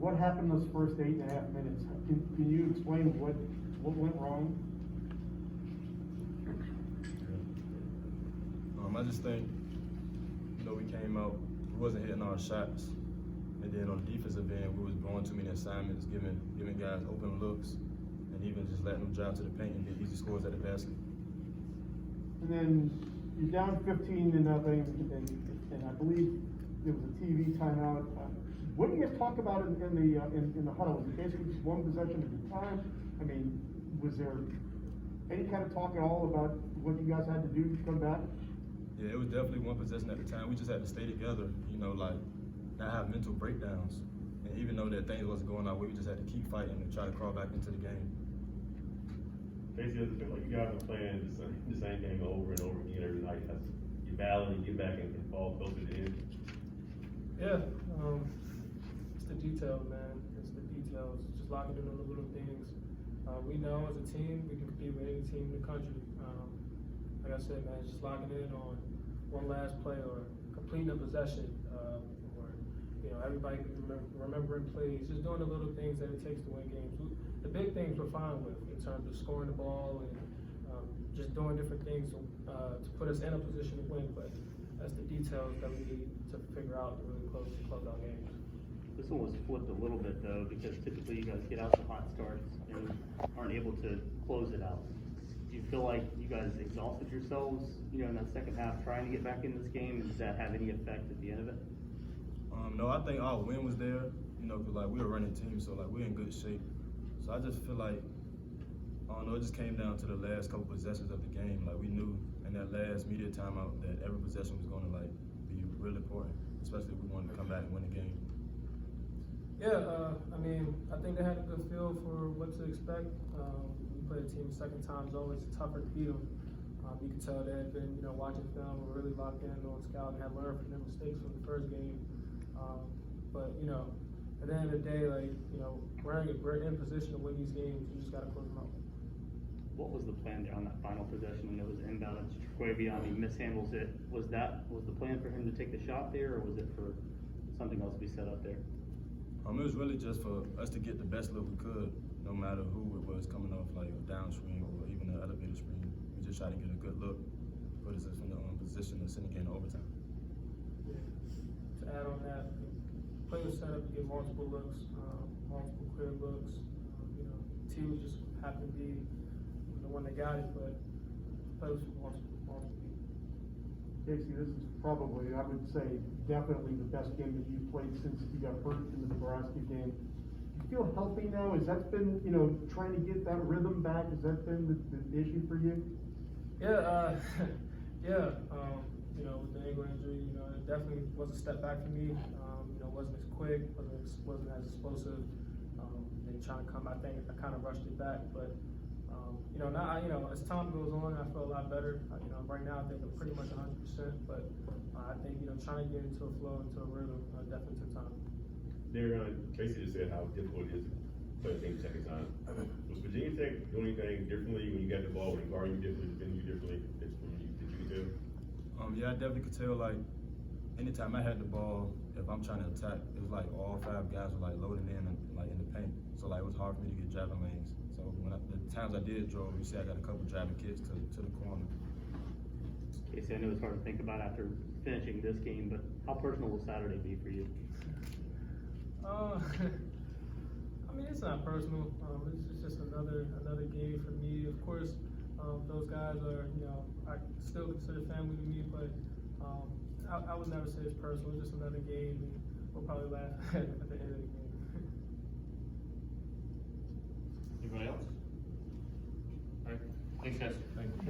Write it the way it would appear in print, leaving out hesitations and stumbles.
what happened those first 8.5 minutes? Can you explain what went wrong? I just think, we came out, we wasn't hitting our shots. And then on the defensive end, we was blowing too many assignments, giving guys open looks, and even just letting them drive to the paint and get easy scores at the basket. And then you're down 15-0, and I believe there was a TV timeout. What do you guys talk about in the huddle? Was it basically just one possession at a time? I mean, was there any kind of talk at all about what you guys had to do to come back? Yeah, it was definitely one possession at a time. We just had to stay together, like not have mental breakdowns. And even though that things wasn't going our way, we just had to keep fighting and try to crawl back into the game. Casey, does it feel like you guys are playing the same game over and over again every night? You battle and you get back and fall closer to the end? Yeah, it's the details, man. It's the details. Just locking in on the little things. We know as a team we can compete with any team in the country. Like I said, man, just locking in on one last play or completing a possession, or everybody remembering plays. Just doing the little things that it takes to win games. The big things we're fine with in terms of scoring the ball and just doing different things to put us in a position to win. But that's the details that we need to figure out to really close out games. This one was flipped a little bit though, because typically you guys get out to hot starts and aren't able to close it out. Do you feel like you guys exhausted yourselves, in that second half trying to get back in this game? And does that have any effect at the end of it? No, I think our win was there, because we're a running team, so we're in good shape. So I just feel like, I don't know, it just came down to the last couple possessions of the game. We knew in that last media timeout that every possession was going to be real important, especially if we wanted to come back and win the game. Yeah, I think they had a good feel for what to expect. We played a team the second time, it's always tougher to beat them. You can tell they had been, watching film, were really locked in on scout and had learned from their mistakes from the first game. But at the end of the day, we're in position to win these games. You just got to close them out. What was the plan there on that final possession when it was inbound and Dereon, he mishandles it? Was the plan for him to take the shot there, or was it for something else to be set up there? It was really just for us to get the best look we could, no matter who it was coming off, a down screen or even an elevated screen. We just try to get a good look, put us in the position to send the game to overtime. Yeah. To add on that, play was set up to get multiple looks, multiple clear looks. T was just happened to be the one that got it, but play was multiple people. Casey, this is probably, I would say, definitely the best game that you've played since you got hurt in the Nebraska game. Do you feel healthy now? Has that been, trying to get that rhythm back? Has that been the issue for you? Yeah, with the ankle injury, it definitely was a step back for me. Wasn't as quick, wasn't as explosive. And trying to come, I think I kind of rushed it back, but now, as time goes on, I feel a lot better. Right now I think I'm pretty much 100%, but I think, trying to get into a flow, into a rhythm, definitely took time. Dereon, Casey just said how difficult it is to play a team the second time. Was Virginia Tech doing anything differently when you got the ball, when they guarded you differently, defending you differently, that you could tell? Yeah, I definitely could tell, anytime I had the ball, if I'm trying to attack, it was all 5 guys were loading in and in the paint. So it was hard for me to get driving lanes. So the times I did draw, you see I got a couple driving kicks to the corner. Casey, I know it's hard to think about after finishing this game, but how personal will Saturday be for you? It's not personal. It's just another game for me. Of course, those guys are, I still consider family to me, but I would never say it's personal. It's just another game, and we'll probably laugh at the end of the game. Anybody else? All right. Thanks, guys. Thank you.